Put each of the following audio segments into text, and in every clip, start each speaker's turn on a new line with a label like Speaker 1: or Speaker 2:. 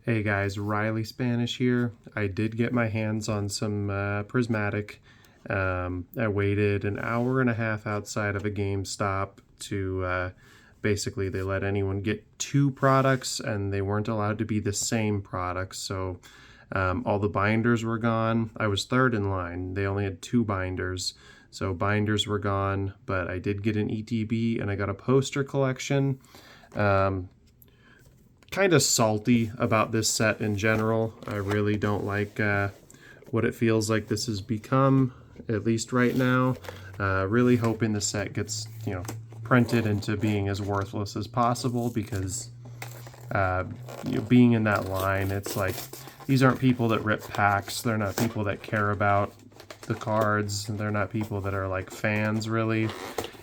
Speaker 1: Hey guys, Riley Spanish here. I did get my hands on some Prismatic. I waited an hour and a half outside of a GameStop to basically they let anyone get 2 products and they weren't allowed to be the same products. So all the binders were gone. I was third in line. They only had 2 binders. So binders were gone, but I did get an ETB and I got a poster collection. Kind of salty about this set in general. I really don't like what it feels like this has become, at least right now. Really hoping the set gets, printed into being as worthless as possible, because being in that line, it's like, these aren't people that rip packs. They're not people that care about the cards. They're not people that are like fans, really.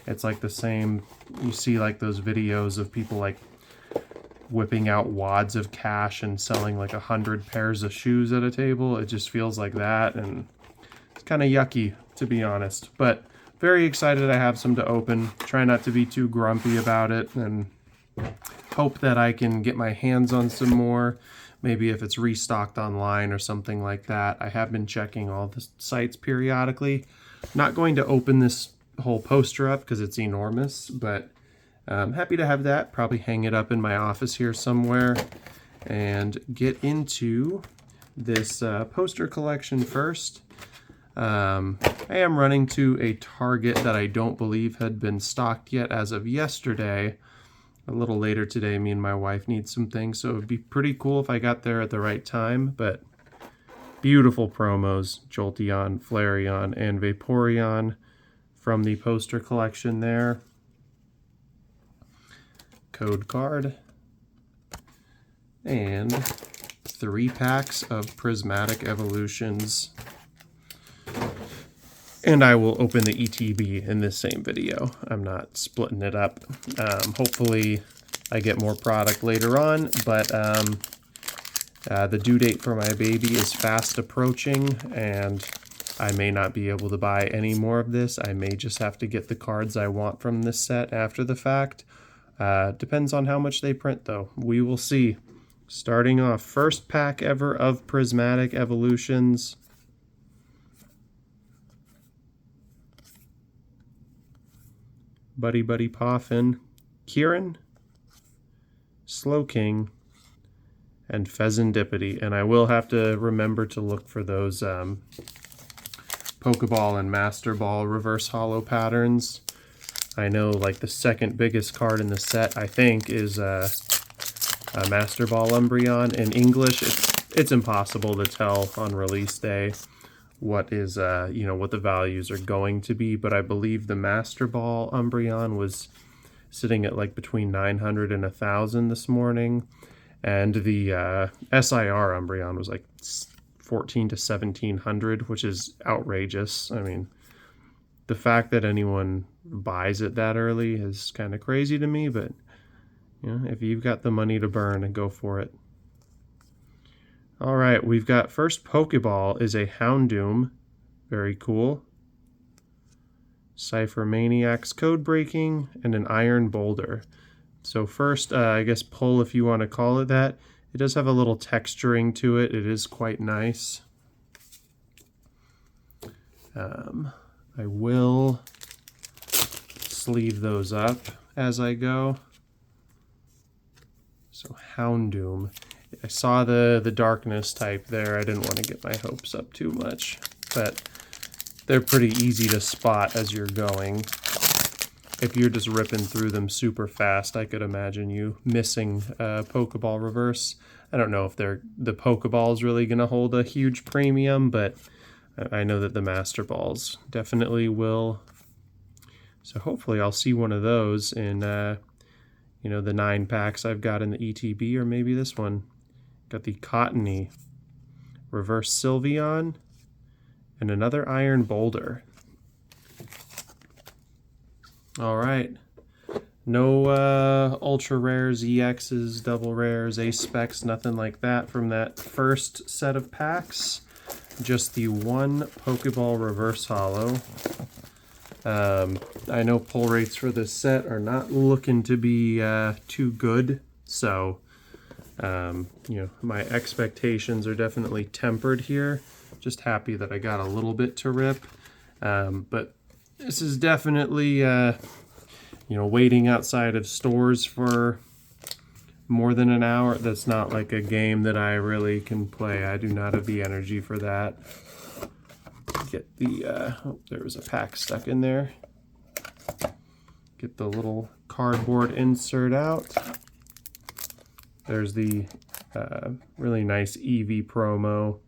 Speaker 1: It's like the same, you see like those videos of people like whipping out wads of cash and selling like 100 pairs of shoes at a table. It just feels like that, and it's kind of yucky, to be honest. But very excited I have some to open. Try not to be too grumpy about it, and hope that I can get my hands on some more. Maybe if it's restocked online or something like that. I have been checking all the sites periodically. Not going to open this whole poster up because it's enormous, but I'm happy to have that. Probably hang it up in my office here somewhere and get into this poster collection first. I am running to a Target that I don't believe had been stocked yet as of yesterday. A little later today, me and my wife need some things, so it would be pretty cool if I got there at the right time. But beautiful promos, Jolteon, Flareon, and Vaporeon from the poster collection there. Code card, and 3 packs of Prismatic Evolutions. And I will open the ETB in this same video. I'm not splitting it up. Hopefully I get more product later on, but the due date for my baby is fast approaching, and I may not be able to buy any more of this. I may just have to get the cards I want from this set after the fact. Depends on how much they print, though. We will see. Starting off, first pack ever of Prismatic Evolutions. Buddy Buddy Poffin, Kieran, Slowking, and Pheasantipity. And I will have to remember to look for those Pokeball and Master Ball reverse holo patterns. I know like the second biggest card in the set, I think, is a Master Ball Umbreon. In English, it's impossible to tell on release day what is what the values are going to be, but I believe the Master Ball Umbreon was sitting at like between 900 and 1,000 this morning, and the SIR Umbreon was like 14 to 1,700, which is outrageous. I mean, the fact that anyone buys it that early is kind of crazy to me, but if you've got the money to burn, go for it. All right, we've got first Pokeball is a Houndoom. Very cool. Cypher Maniacs Code Breaking, and an Iron Boulder. So first, I guess pull, if you want to call it that. It does have a little texturing to it. It is quite nice. I will sleeve those up as I go. So Houndoom. I saw the darkness type there. I didn't want to get my hopes up too much, but they're pretty easy to spot as you're going. If you're just ripping through them super fast, I could imagine you missing Pokeball reverse. I don't know if the Pokeball is really going to hold a huge premium, but I know that the Master Balls definitely will. So hopefully I'll see one of those in the 9 packs I've got in the ETB, or maybe this one. Got the Cottony, reverse Sylveon, and another Iron Boulder. All right. No ultra rares, EXs, double rares, ace specs, nothing like that from that first set of packs. Just the one Pokeball reverse holo. I know pull rates for this set are not looking to be too good, so You know, my expectations are definitely tempered here. Just happy that I got a little bit to rip. But this is definitely, you know, waiting outside of stores for more than an hour. That's not like a game that I really can play. I do not have the energy for that. Get the, oh, there was a pack stuck in there. Get the little cardboard insert out. There's the really nice EV promo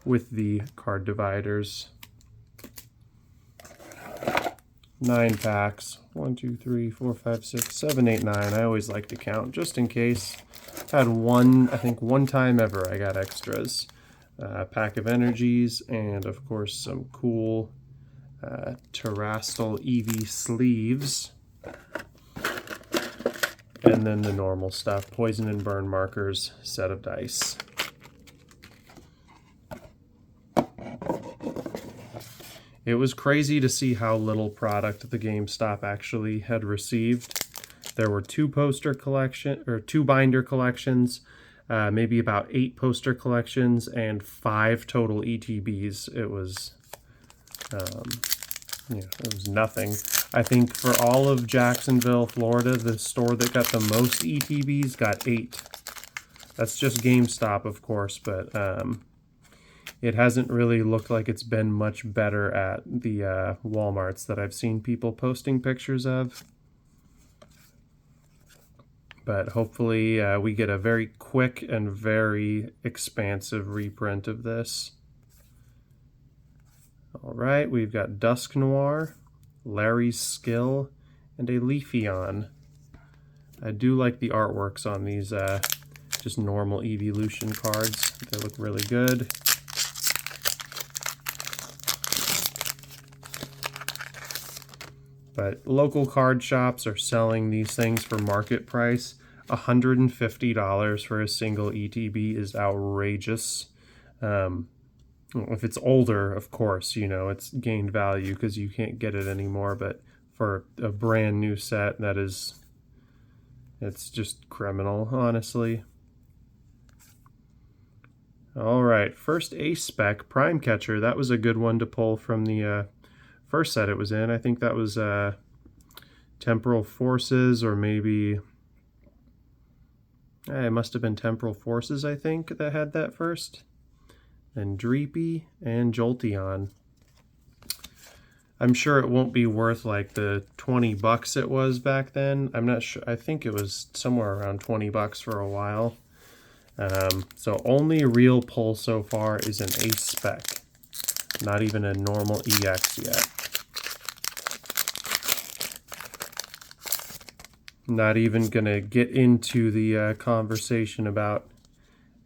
Speaker 1: with the card dividers. 9 packs. 1, 2, 3, 4, 5, 6, 7, 8, 9. I always like to count just in case. Had one, I think one time ever I got extras. Pack of energies, and of course some cool Terrastal EV sleeves. And then the normal stuff, poison and burn markers, set of dice. It was crazy to see how little product the GameStop actually had received. There were 2 binder collections, maybe about 8 poster collections, and 5 total ETBs. It was, yeah, it was nothing. I think for all of Jacksonville, Florida, the store that got the most ETBs got 8. That's just GameStop, of course, but it hasn't really looked like it's been much better at the Walmarts that I've seen people posting pictures of. But hopefully we get a very quick and very expansive reprint of this. All right, we've got Dusk Noir, Larry's Skill, and a Leafeon. I do like the artworks on these just normal Evolution cards. They look really good. But local card shops are selling these things for market price. $150 for a single ETB is outrageous. If it's older, of course, you know, it's gained value because you can't get it anymore. But for a brand new set, it's just criminal, honestly. All right, first Ace Spec Prime Catcher. That was a good one to pull from the first set it was in. I think that was Temporal Forces, or maybe it must have been Temporal Forces, I think, that had that first. And Dreepy and Jolteon. I'm sure it won't be worth like the 20 bucks it was back then. I'm not sure. I think it was somewhere around 20 bucks for a while. So only real pull so far is an Ace Spec. Not even a normal EX yet. Not even gonna get into the conversation about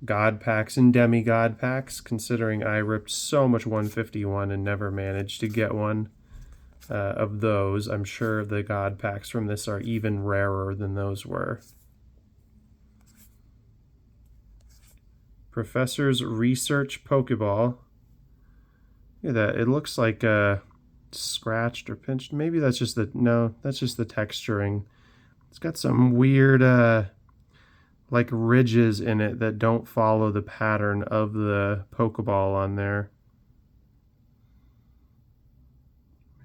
Speaker 1: God packs and demigod packs, considering I ripped so much 151 and never managed to get one of those. I'm sure the God packs from this are even rarer than those were. Professor's Research Pokeball. Look at that. It looks like scratched or pinched. Maybe that's just no, that's just the texturing. It's got some weird like ridges in it that don't follow the pattern of the Pokeball on there.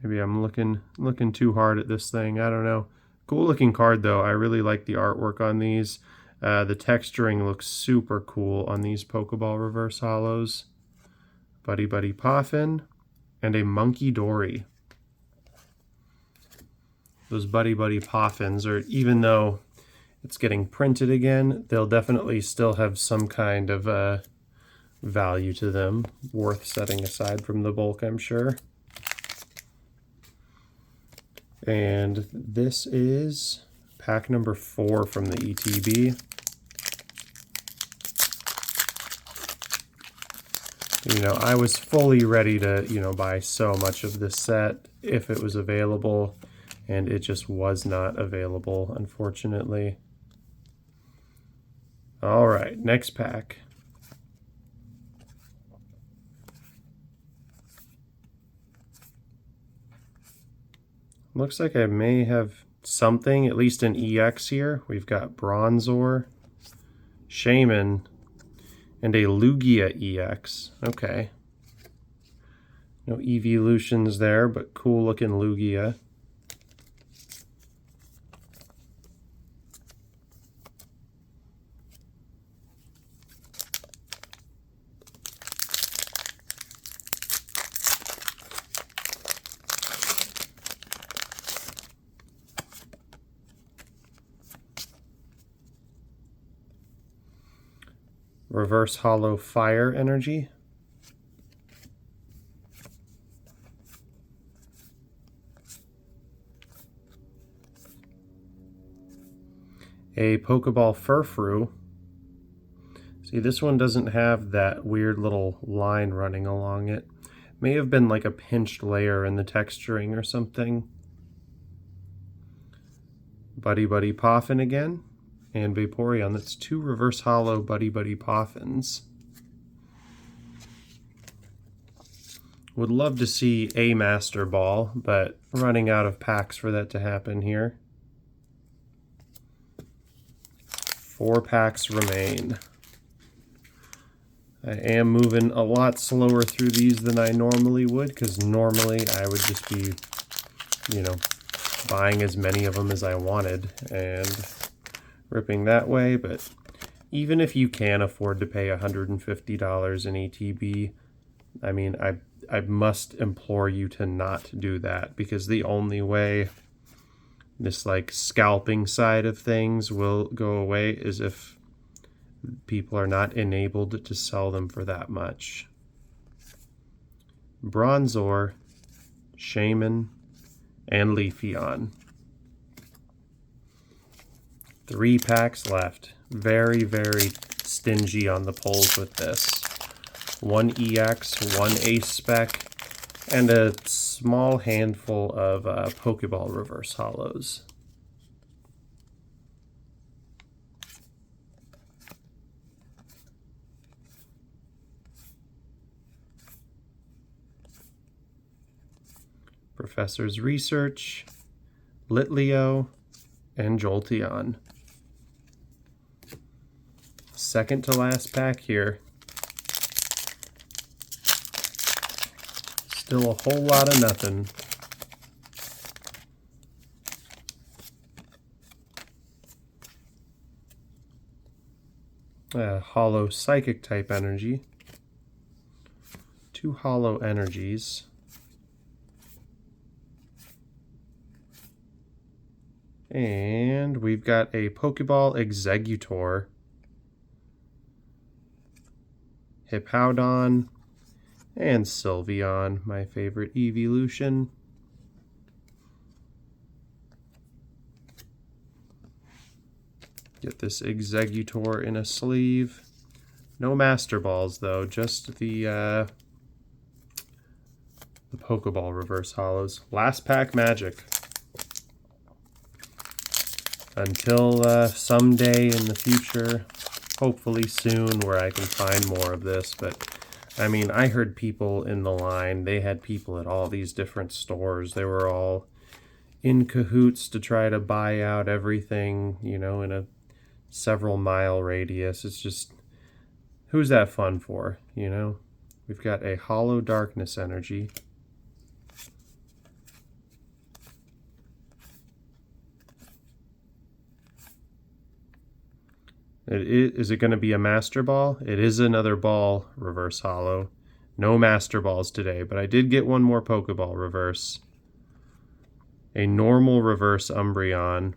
Speaker 1: Maybe I'm looking too hard at this thing. I don't know. Cool looking card though. I really like the artwork on these. The texturing looks super cool on these Pokeball reverse hollows. Buddy Buddy Poffin and a Monkey Dory. Those Buddy Buddy Poffins are, even though it's getting printed again, they'll definitely still have some kind of value to them, worth setting aside from the bulk, I'm sure. And this is pack number 4 from the ETB. You know, I was fully ready to, you know, buy so much of this set if it was available, and it just was not available, unfortunately. All right, next pack. Looks like I may have something, at least an EX here. We've got Bronzor, Shaman, and a Lugia EX. Okay. No evolutions there, but cool looking Lugia. Reverse Hollow Fire Energy. A Pokeball Furfrou. See, this one doesn't have that weird little line running along it. May have been like a pinched layer in the texturing or something. Buddy Buddy Poffin again. And Vaporeon. That's 2 Reverse Hollow Buddy Buddy Poffins. Would love to see a Master Ball, but running out of packs for that to happen here. 4 packs remain. I am moving a lot slower through these than I normally would, because normally I would just be, you know, buying as many of them as I wanted and ripping that way. But even if you can afford to pay $150 in ATB, I mean, I must implore you to not do that, because the only way this like scalping side of things will go away is if people are not enabled to sell them for that much. Bronzor, Shaman, and Leafeon. 3 packs left. Very, very stingy on the pulls with this. 1 EX, 1 Ace Spec, and a small handful of Pokeball Reverse Hollows. Professor's Research, Litleo, and Jolteon. Second to last pack here. Still a whole lot of nothing. Hollow Psychic type energy. 2 hollow energies. And we've got a Pokeball Exeggutor, Hippowdon, and Sylveon, my favorite evolution. Get this Exeggutor in a sleeve. No Master Balls though, just the Pokeball Reverse Hollows. Last pack magic. Until someday in the future, hopefully soon, where I can find more of this. But I mean, I heard people in the line, they had people at all these different stores. They were all in cahoots to try to buy out everything, you know, in a several mile radius. It's just, who's that fun for, you know? We've got a Hollow Darkness energy. Is it going to be a Master Ball? It is another ball Reverse Hollow. No Master Balls today, but I did get one more Pokeball Reverse. A normal Reverse Umbreon.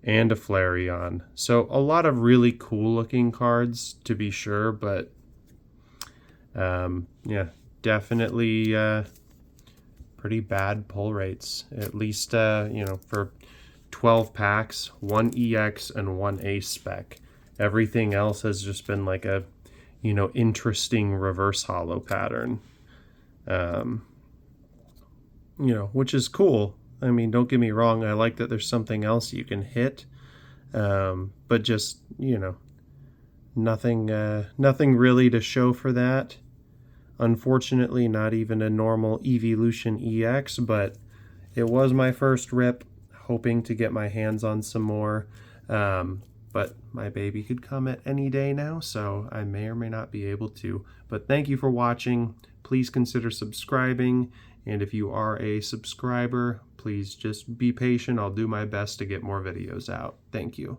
Speaker 1: And a Flareon. So a lot of really cool looking cards, to be sure, but yeah, definitely pretty bad pull rates. At least, you know, for 12 packs, 1 EX and 1 Ace Spec. Everything else has just been like a, you know, interesting Reverse Hollow pattern. You know, which is cool. I mean, don't get me wrong, I like that there's something else you can hit. But just, you know, nothing really to show for that. Unfortunately, not even a normal Evolution EX, but it was my first rip. Hoping to get my hands on some more. but my baby could come at any day now, so I may or may not be able to. But thank you for watching. Please consider subscribing, and if you are a subscriber, please just be patient. I'll do my best to get more videos out. Thank you.